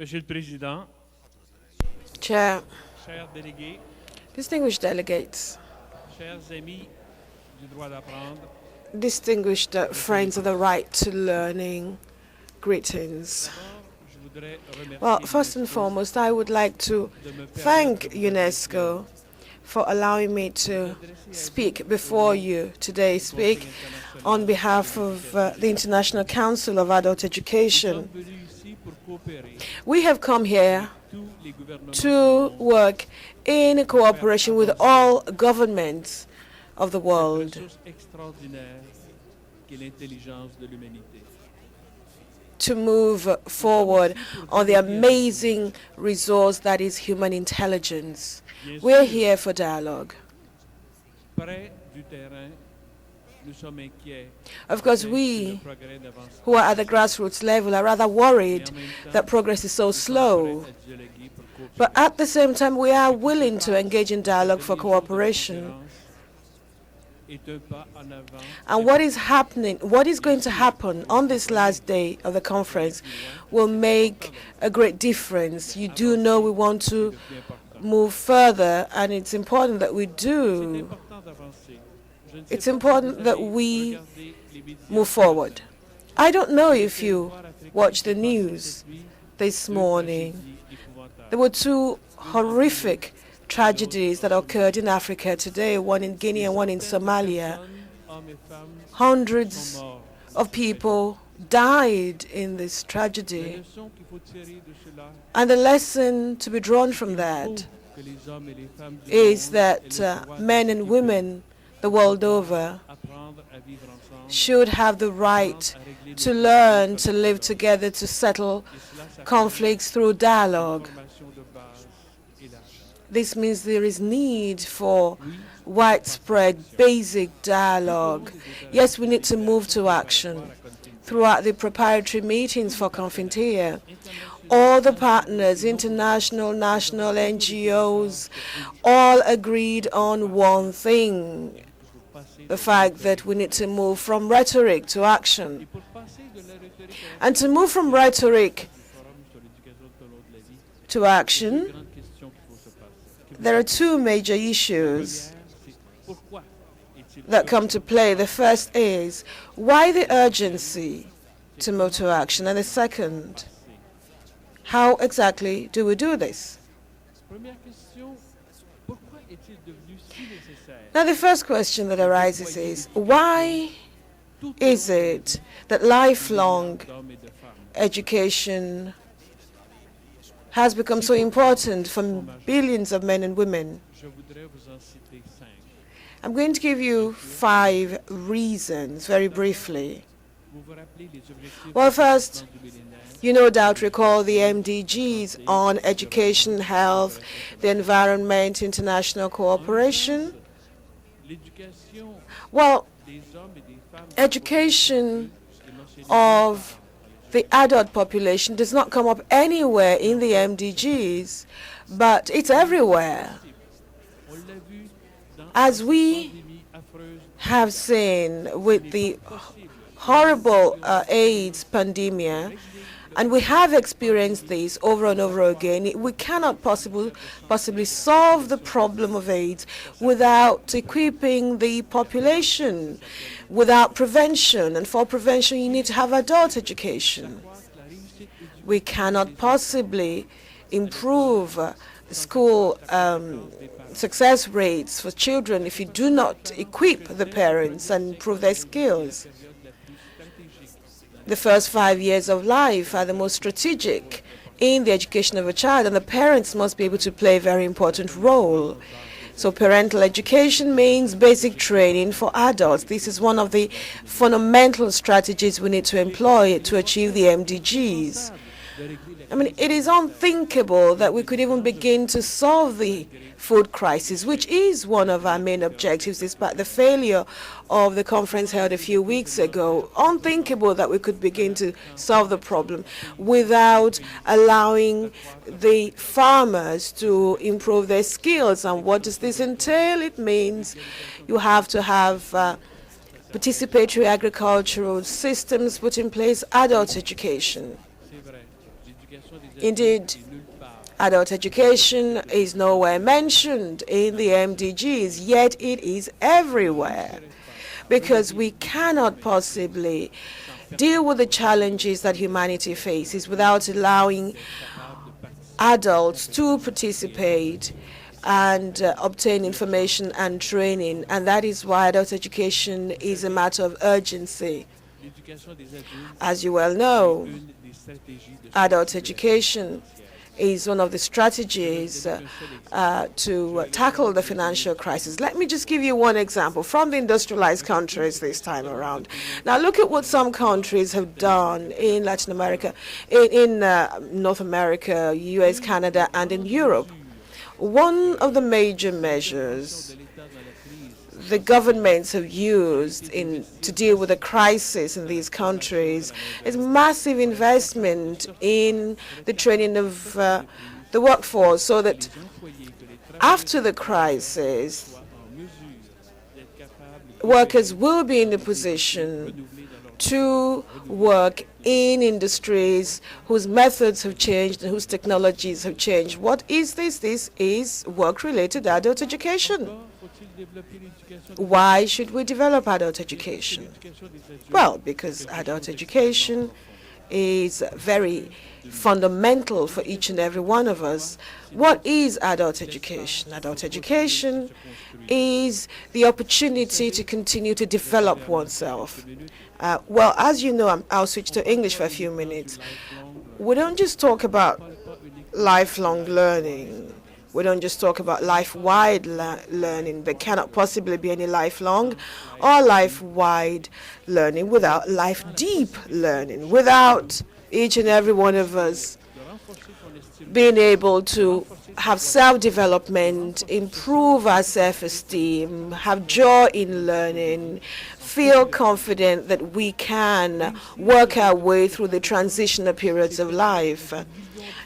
Monsieur le Président, Chair, chers délégués, distinguished delegates, chers amis du droit d'apprendre, distinguished friends of the right to learning, greetings. je voudrais remercier Well, first and l'UNESCO foremost, I would like to de me thank permettre de vous UNESCO for allowing me to speak before you today, speak on behalf of the International Council of Adult Education. Nous sommes venus ici pour coopérer We have come here tous les gouvernements to du monde work in cooperation with all governments of the cette world ressource extraordinaire qu'est l'intelligence de l'humanité. to move forward on the amazing resource that is human intelligence. Bien We're sûr, here for dialogue. près du terrain, nous sommes inquiets Of course, que le we progrès n'avance who are at the grassroots level are rather worried et en même temps, that progress is so nous sommes slow. prêts à dialoguer pour coopérer. But at the same time, we are willing to engage in dialogue for cooperation. Est un pas en avant And what is happening, what is going to happen on this last day of the conference will make a great difference. You do know we want to plus important. move further, and it's important that we C'est do. important d'avancer. Je ne sais It's pas si important vous that avez we regardé les médias move forward. I don't know if you watched the news this morning. There were two horrific tragedies that occurred in Africa today, one in Guinea and one in Somalia. Hundreds of people died in this tragedy. And the lesson to be drawn from that is that men and women the world over should have the right to learn to live together, to settle conflicts through dialogue. This means there is need for widespread, basic dialogue. Yes, we need to move to action. Throughout the preparatory meetings for Confintea, all the partners, international, national, NGOs, all agreed on one thing, the fact that we need to move from rhetoric to action. And to move from rhetoric to action, there are two major issues that come to play. The first is, why the urgency to move to action? And the second, how exactly do we do this? Now, the first question that arises is, why is it that lifelong education has become so important for billions of men and women? I'm going to give you 5 reasons, very briefly. Well, first, you no doubt recall the MDGs on education, health, the environment, international cooperation. Well, education of the adult population does not come up anywhere in the MDGs, but it's everywhere. As we have seen with the horrible AIDS pandemic, and we have experienced this over and over again, we cannot possibly solve the problem of AIDS without equipping the population, without prevention. And for prevention, you need to have adult education. We cannot possibly improve school success rates for children if you do not equip the parents and improve their skills. The first 5 years of life are the most strategic in the education of a child, and the parents must be able to play a very important role. So parental education means basic training for adults. This is one of the fundamental strategies we need to employ to achieve the MDGs. I mean, it is unthinkable that we could even begin to solve the food crisis, which is one of our main objectives, despite the failure of the conference held a few weeks ago. Unthinkable that we could begin to solve the problem without allowing the farmers to improve their skills. And what does this entail? It means you have to have participatory agricultural systems put in place, adult education. Indeed, adult education is nowhere mentioned in the MDGs, yet it is everywhere, because we cannot possibly deal with the challenges that humanity faces without allowing adults to participate and obtain information and training. And that is why adult education is a matter of urgency. As you well know, adult education is one of the strategies to tackle the financial crisis. Let me just give you one example from the industrialized countries this time around. Now look at what some countries have done in Latin America, in North America, US, Canada, and in Europe. One of the major measures the governments have used to deal with the crisis in these countries is massive investment in the training of the workforce, so that after the crisis, workers will be in the position to work in industries whose methods have changed and whose technologies have changed. What is this? This is work-related adult education. Why should we develop adult education? Well, because adult education is very fundamental for each and every one of us. What is adult education? Adult education is the opportunity to continue to develop oneself. Well, as you know, I'll switch to English for a few minutes. We don't just talk about lifelong learning. We don't just talk about life-wide learning. There cannot possibly be any lifelong or life-wide learning without life-deep learning, without each and every one of us being able to have self-development, improve our self-esteem, have joy in learning, feel confident that we can work our way through the transitional periods of life.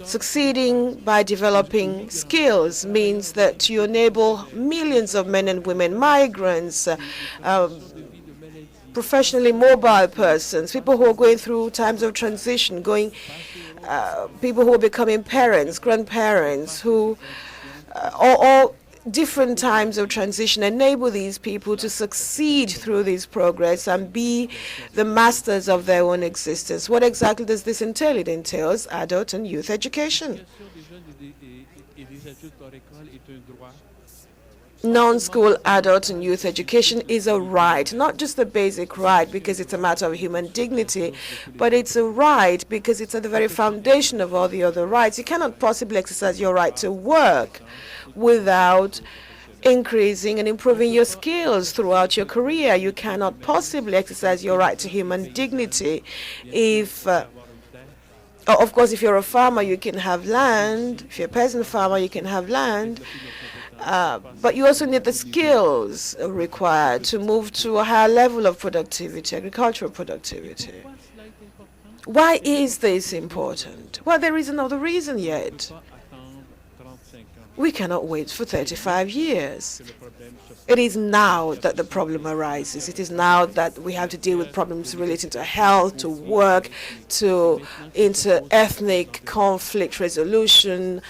Succeeding by developing skills means that you enable millions of men and women, migrants, professionally mobile persons, people who are going through times of transition, people who are becoming parents, grandparents, who all different times of transition, enable these people to succeed through this progress and be the masters of their own existence. What exactly does this entail? It entails adult and youth education. Non-school adult and youth education is a right, not just a basic right because it's a matter of human dignity, but it's a right because it's at the very foundation of all the other rights. You cannot possibly exercise your right to work without increasing and improving your skills throughout your career. You cannot possibly exercise your right to human dignity if of course, if you're a farmer, you can have land. If you're a peasant farmer, you can have land. But you also need the skills required to move to a higher level of productivity, agricultural productivity. Why is this important? Well, there is another reason yet. We cannot wait for 35 years. It is now that the problem arises. It is now that we have to deal with problems relating to health, to work, to inter-ethnic conflict resolution,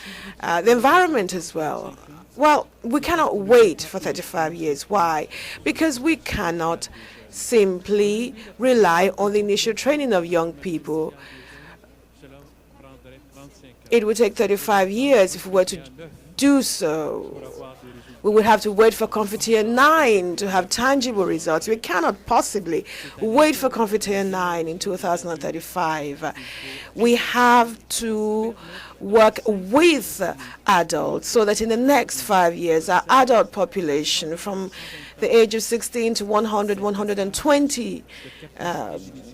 the environment as well. Well, we cannot wait for 35 years. Why? Because we cannot simply rely on the initial training of young people. It would take 35 years if we were to do so. We would have to wait for Confintea 9 to have tangible results. We cannot possibly wait for Confintea 9 in 2035. We have to work with adults so that in the next 5 years, our adult population from the age of 16 to 100, 120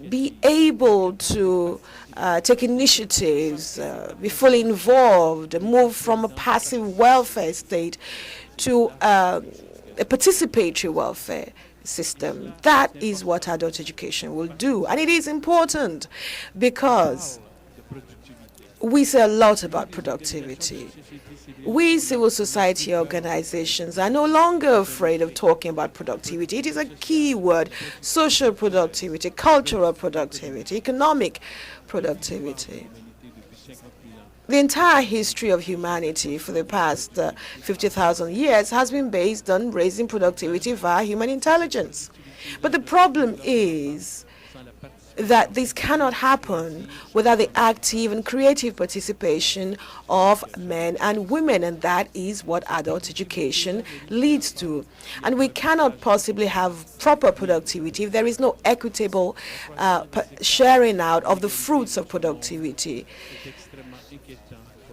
be able to take initiatives, be fully involved, move from a passive welfare state to a participatory welfare system. That is what adult education will do. And it is important because we say a lot about productivity. We civil society organizations are no longer afraid of talking about productivity. It is a key word: social productivity, cultural productivity, economic productivity. The entire history of humanity for the past 50,000 years has been based on raising productivity via human intelligence. But the problem is that this cannot happen without the active and creative participation of men and women, and that is what adult education leads to. And we cannot possibly have proper productivity if there is no equitable sharing out of the fruits of productivity.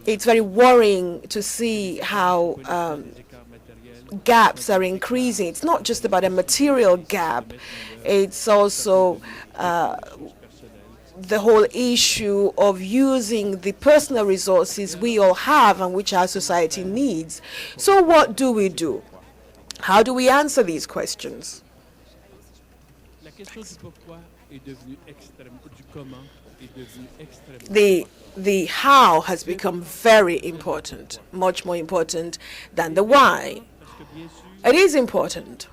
It's very worrying to see how gaps are increasing. It's not just about a material gap. It's also the whole issue of using the personal resources we all have and which our society needs. So what do we do? How do we answer these questions? The how has become very important, much more important than the why. It is important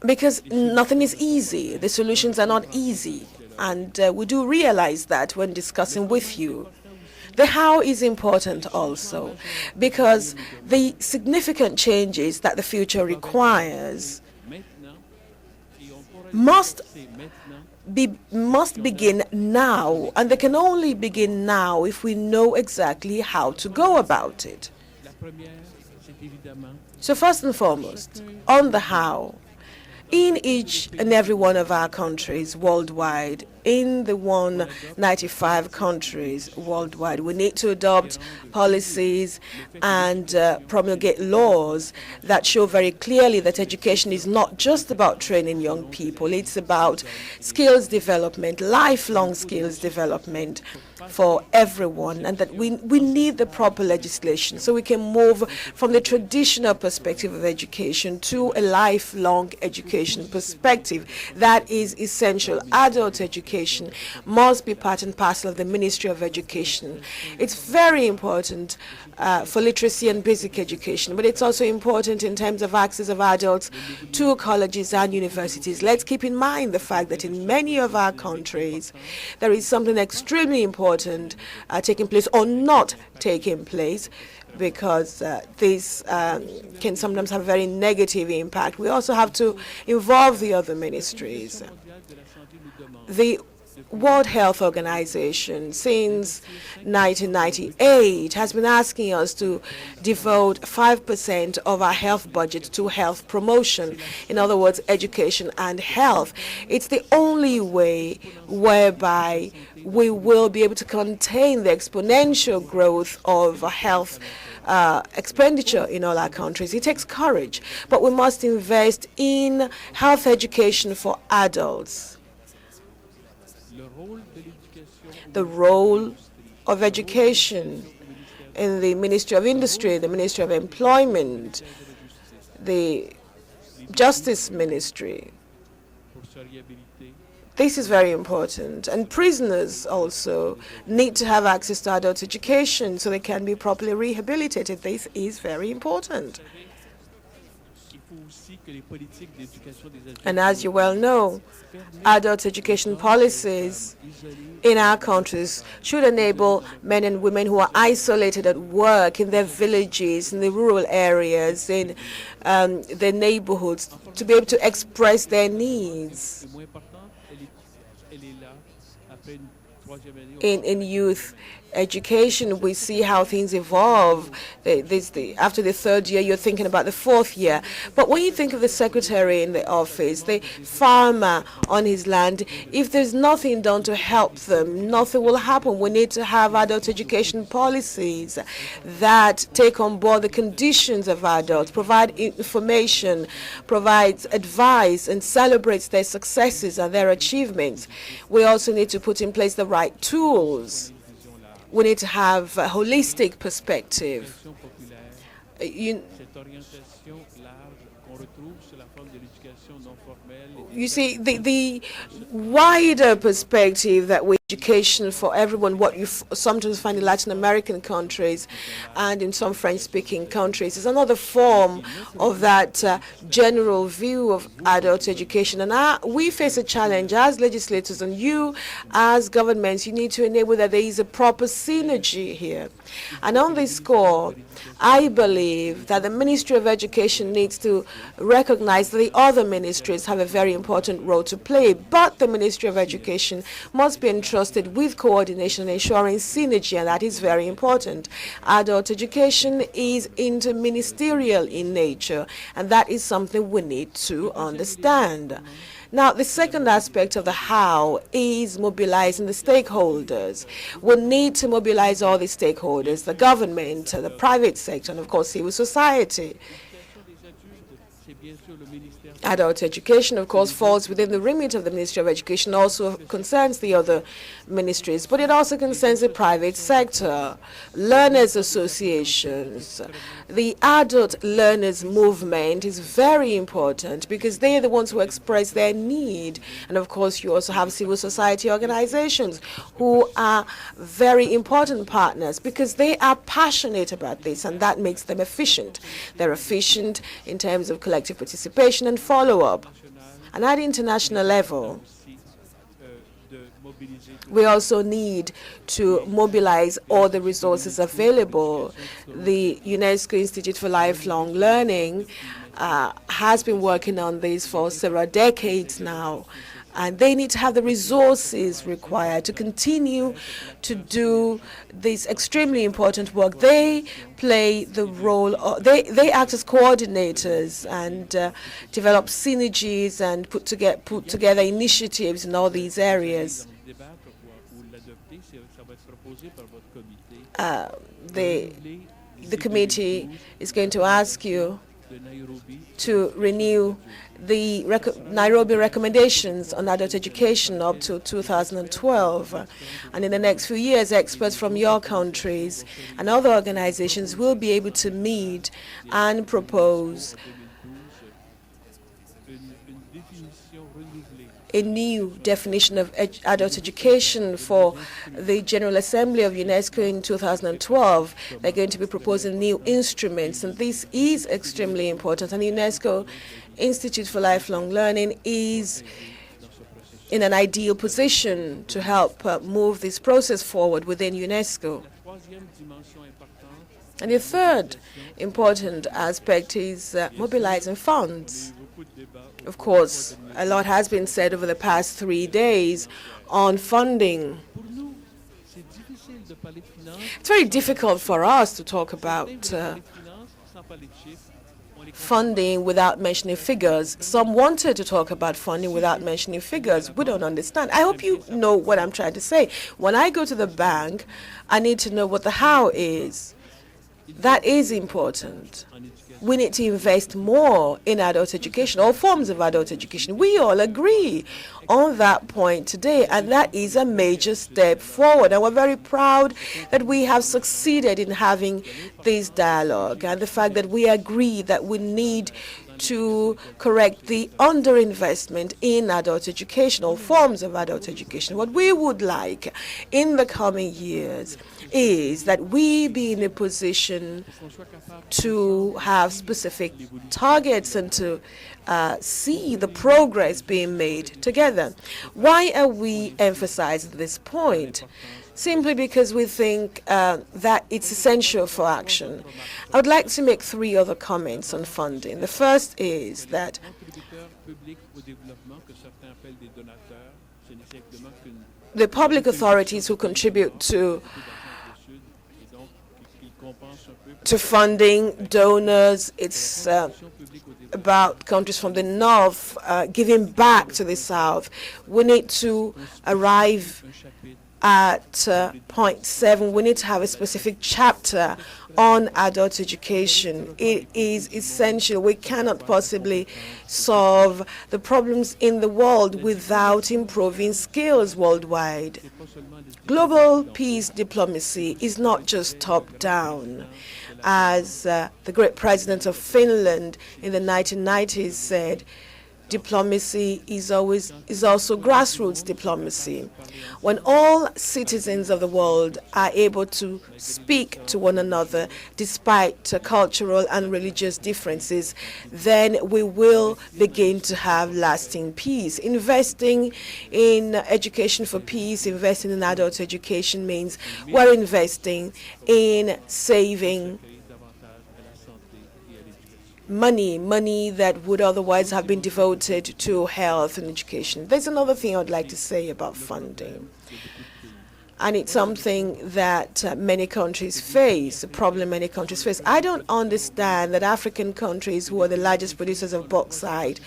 because nothing is easy. The solutions are not easy, and we do realize that when discussing with you. The how is important also because the significant changes that the future requires must begin now, and they can only begin now if we know exactly how to go about it. So first and foremost, on the how, in each and every one of our countries worldwide, in the 195 countries worldwide, we need to adopt policies and promulgate laws that show very clearly that education is not just about training young people. It's about skills development, lifelong skills development for everyone, and that we need the proper legislation so we can move from the traditional perspective of education to a lifelong education perspective. That is essential. Adult education must be part and parcel of the Ministry of Education. It's very important for literacy and basic education, but it's also important in terms of access of adults to colleges and universities. Let's keep in mind the fact that in many of our countries, there is something extremely important taking place or not taking place, because this can sometimes have a very negative impact. We also have to involve the other ministries. The World Health Organization, since 1998, has been asking us to devote 5% of our health budget to health promotion. In other words, education and health. It's the only way whereby we will be able to contain the exponential growth of health expenditure in all our countries. It takes courage, but we must invest in health education for adults. The role of education in the Ministry of Industry, the Ministry of Employment, the Justice Ministry. This is very important. And prisoners also need to have access to adult education so they can be properly rehabilitated. This is very important. And as you well know, adult education policies in our countries should enable men and women who are isolated at work in their villages, in the rural areas, in their neighborhoods, to be able to express their needs. In youth education, we see how things evolve. After the third year, you're thinking about the fourth year. But when you think of the secretary in the office, the farmer on his land, if there's nothing done to help them, nothing will happen. We need to have adult education policies that take on board the conditions of adults, provide information, provides advice, and celebrates their successes and their achievements. We also need to put in place the right tools. We need to have a holistic perspective. You see, the wider perspective that we education for everyone, what you sometimes find in Latin American countries and in some French-speaking countries, is another form of that general view of adult education. And we face a challenge as legislators, and you as governments, you need to enable that there is a proper synergy here. And on this score, I believe that the Ministry of Education needs to recognize that the other ministries have a very important role to play, but the Ministry of Education must be entrusted with coordination and ensuring synergy, and that is very important. Adult education is interministerial in nature, and that is something we need to understand. Now, the second aspect of the how is mobilizing the stakeholders. We need to mobilize all the stakeholders, the government, the private sector, and of course civil society. Adult education, of course, falls within the remit of the Ministry of Education, also concerns the other ministries, but it also concerns the private sector, learners' associations. The adult learners movement is very important because they are the ones who express their need. And of course, you also have civil society organizations who are very important partners because they are passionate about this, and that makes them efficient. They're efficient in terms of collective participation and follow-up. And at international level, we also need to mobilize all the resources available. The UNESCO Institute for Lifelong Learning has been working on this for several decades now, and they need to have the resources required to continue to do this extremely important work. They play the role, they act as coordinators and develop synergies and put together initiatives in all these areas. The committee is going to ask you to renew the Nairobi recommendations on adult education up to 2012. And in the next few years, experts from your countries and other organizations will be able to meet and propose a new definition of adult education for the General Assembly of UNESCO in 2012. They're going to be proposing new instruments, and this is extremely important. And the UNESCO Institute for Lifelong Learning is in an ideal position to help move this process forward within UNESCO. And the third important aspect is mobilizing funds. Of course, a lot has been said over the past 3 days on funding. It's very difficult for us to talk about funding without mentioning figures. Some wanted to talk about funding without mentioning figures. We don't understand. I hope you know what I'm trying to say. When I go to the bank, I need to know what the how is. That is important. We need to invest more in adult education, all forms of adult education. We all agree on that point today, and that is a major step forward. And we're very proud that we have succeeded in having this dialogue, and the fact that we agree that we need to correct the underinvestment in adult education, all forms of adult education. What we would like in the coming years is that we be in a position to have specific targets and to see the progress being made together. Why are we emphasizing this point? Simply because we think that it's essential for action. I would like to make 3 other comments on funding. The first is that the public authorities who contribute to funding, donors, it's about countries from the north giving back to the south. We need to arrive at point 7. We need to have a specific chapter on adult education. It is essential. We cannot possibly solve the problems in the world without improving skills worldwide. Global peace diplomacy is not just top-down. As the great president of Finland in the 1990s said, diplomacy is also grassroots diplomacy. When all citizens of the world are able to speak to one another despite cultural and religious differences, then we will begin to have lasting peace. Investing in education for peace, investing in adult education means we're investing in saving money that would otherwise have been devoted to health and education. There's another thing I'd like to say about funding. And it's something that many countries face, a problem many countries face. I don't understand that African countries, who are the largest producers of bauxite,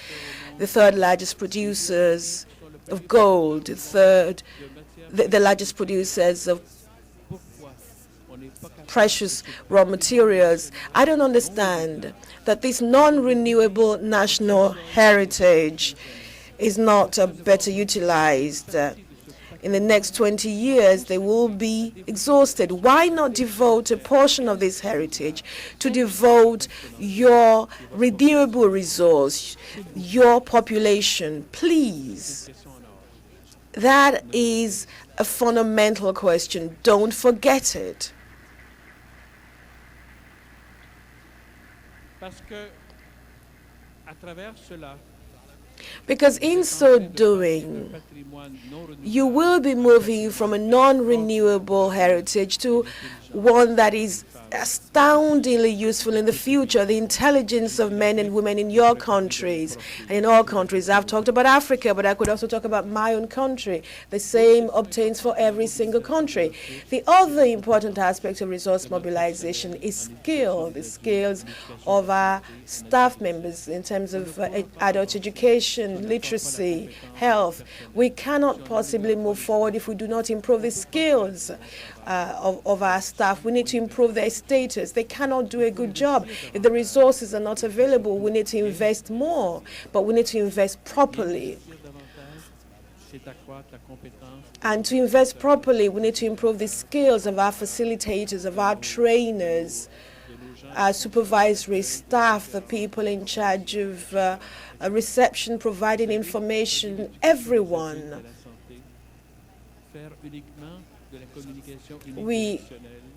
the third largest producers of gold, the largest producers of precious raw materials, I don't understand that this non-renewable national heritage is not better utilized. In the next 20 years, they will be exhausted. Why not devote a portion of this heritage to devote your renewable resource, your population, please? That is a fundamental question. Don't forget it. Because in so doing, you will be moving from a non-renewable heritage to one that is astoundingly useful in the future. The intelligence of men and women in your countries and in all countries. I've talked about Africa, but I could also talk about my own country. The same obtains for every single country. The other important aspect of resource mobilization is skill, the skills of our staff members in terms of adult education, literacy, health. We cannot possibly move forward if we do not improve the skills of our staff. We need to improve their status. They cannot do a good job. If the resources are not available, we need to invest more, but we need to invest properly. And to invest properly, we need to improve the skills of our facilitators, of our trainers, our supervisory staff, the people in charge of reception, providing information, everyone. We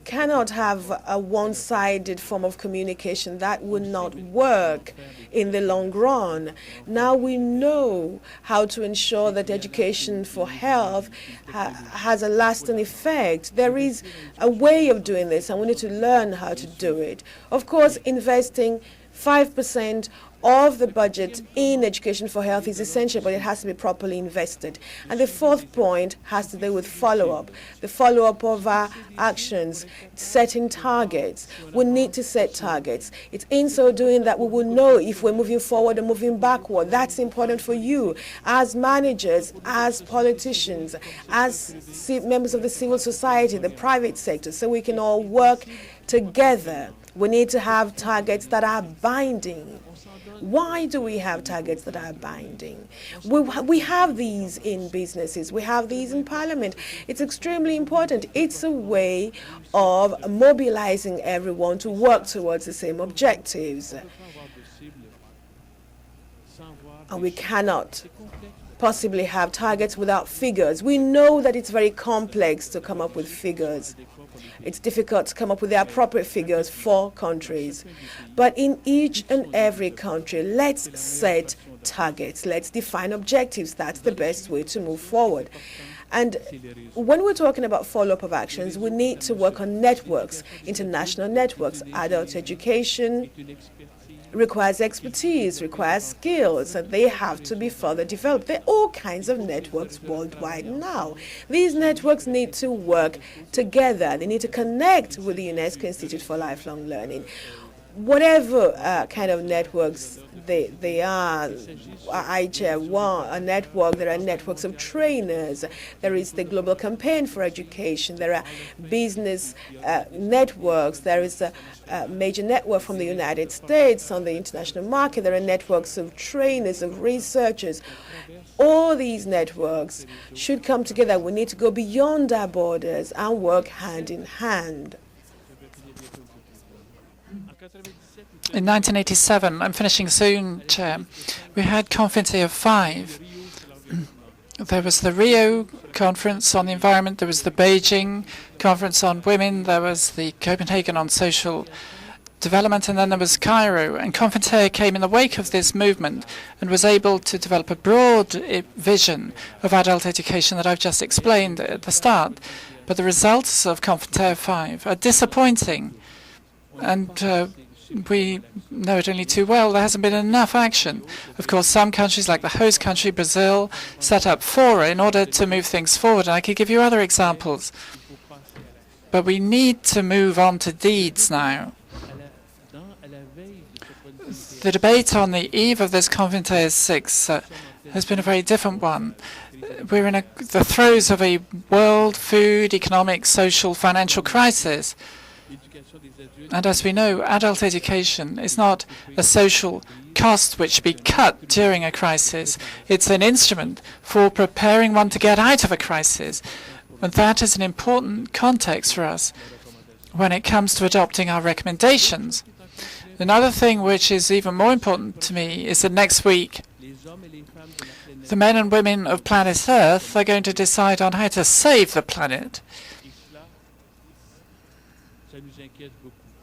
cannot have a one-sided form of communication. That would not work in the long run. Now we know how to ensure that education for health has a lasting effect. There is a way of doing this, and we need to learn how to do it. Of course, investing 5% of the budget in education for health is essential, but it has to be properly invested. And the fourth point has to do with follow-up, the follow-up of our actions, setting targets. We need to set targets. It's in so doing that we will know if we're moving forward or moving backward. That's important for you as managers, as politicians, as members of the civil society, the private sector, so we can all work together. We need to have targets that are binding. Why do we have targets that are binding? We have these in businesses. We have these in Parliament. It's extremely important. It's a way of mobilizing everyone to work towards the same objectives. And we cannot possibly have targets without figures. We know that it's very complex to come up with figures. It's difficult to come up with the appropriate figures for countries. But in each and every country, let's set targets. Let's define objectives. That's the best way to move forward. And when we're talking about follow-up of actions, we need to work on networks, international networks. Adult education requires expertise, requires skills, and they have to be further developed. There are all kinds of networks worldwide now. These networks need to work together. They need to connect with the UNESCO Institute for Lifelong Learning. Whatever kind of networks they are, I chair a network. There are networks of trainers. There is the Global Campaign for Education. There are business networks. There is a major network from the United States on the international market. There are networks of trainers, of researchers. All these networks should come together. We need to go beyond our borders and work hand in hand. In 1987, I'm finishing soon, Chair, we had Confintea 5. There was the Rio Conference on the Environment, there was the Beijing Conference on Women, there was the Copenhagen on Social Development, and then there was Cairo. And Confintea came in the wake of this movement and was able to develop a broad vision of adult education that I've just explained at the start. But the results of Confintea 5 are disappointing, and we know it only too well. There hasn't been enough action. Of course, some countries, like the host country, Brazil, set up fora in order to move things forward. And I could give you other examples. But we need to move on to deeds now. The debate on the eve of this Confintea 6 has been a very different one. We're in the throes of a world food, economic, social, financial crisis. And as we know, adult education is not a social cost which should be cut during a crisis. It's an instrument for preparing one to get out of a crisis. And that is an important context for us when it comes to adopting our recommendations. Another thing which is even more important to me is that next week, the men and women of planet Earth are going to decide on how to save the planet.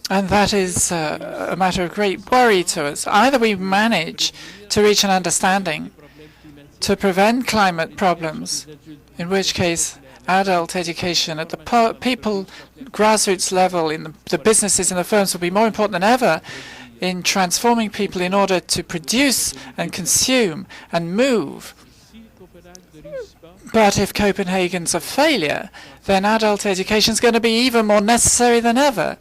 And that is a matter of great worry to us. Either we manage to reach an understanding to prevent climate problems, in which case adult education at the people grassroots level, in the businesses and the firms, will be more important than ever in transforming people in order to produce and consume and move. But if Copenhagen's a failure, then adult education is going to be even more necessary than ever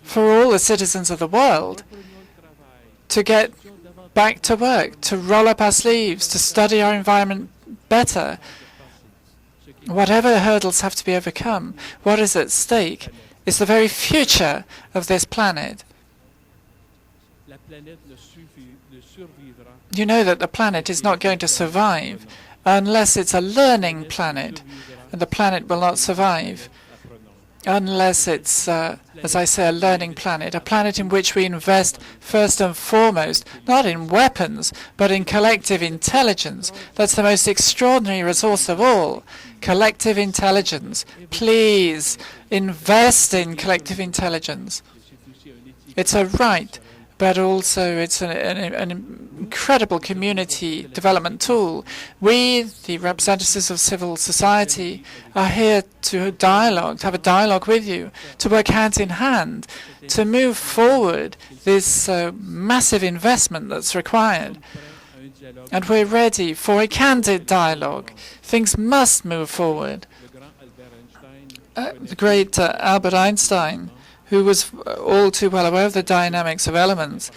for all the citizens of the world to get back to work, to roll up our sleeves, to study our environment better. Whatever hurdles have to be overcome, what is at stake is the very future of this planet. You know that the planet is not going to survive unless it's a learning planet, and the planet will not survive unless it's, as I say, a learning planet, a planet in which we invest first and foremost, not in weapons, but in collective intelligence. That's the most extraordinary resource of all, collective intelligence. Please invest in collective intelligence. It's a right, but also it's an incredible community development tool. We, the representatives of civil society, are here to dialogue, to have a dialogue with you, to work hand in hand, to move forward this massive investment that's required. And we're ready for a candid dialogue. Things must move forward. The great Albert Einstein, who was all too well aware of the dynamics of elements,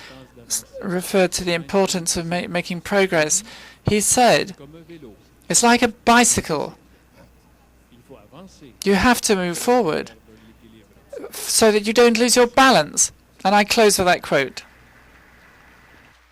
referred to the importance of making progress. He said, it's like a bicycle. You have to move forward so that you don't lose your balance. And I close with that quote.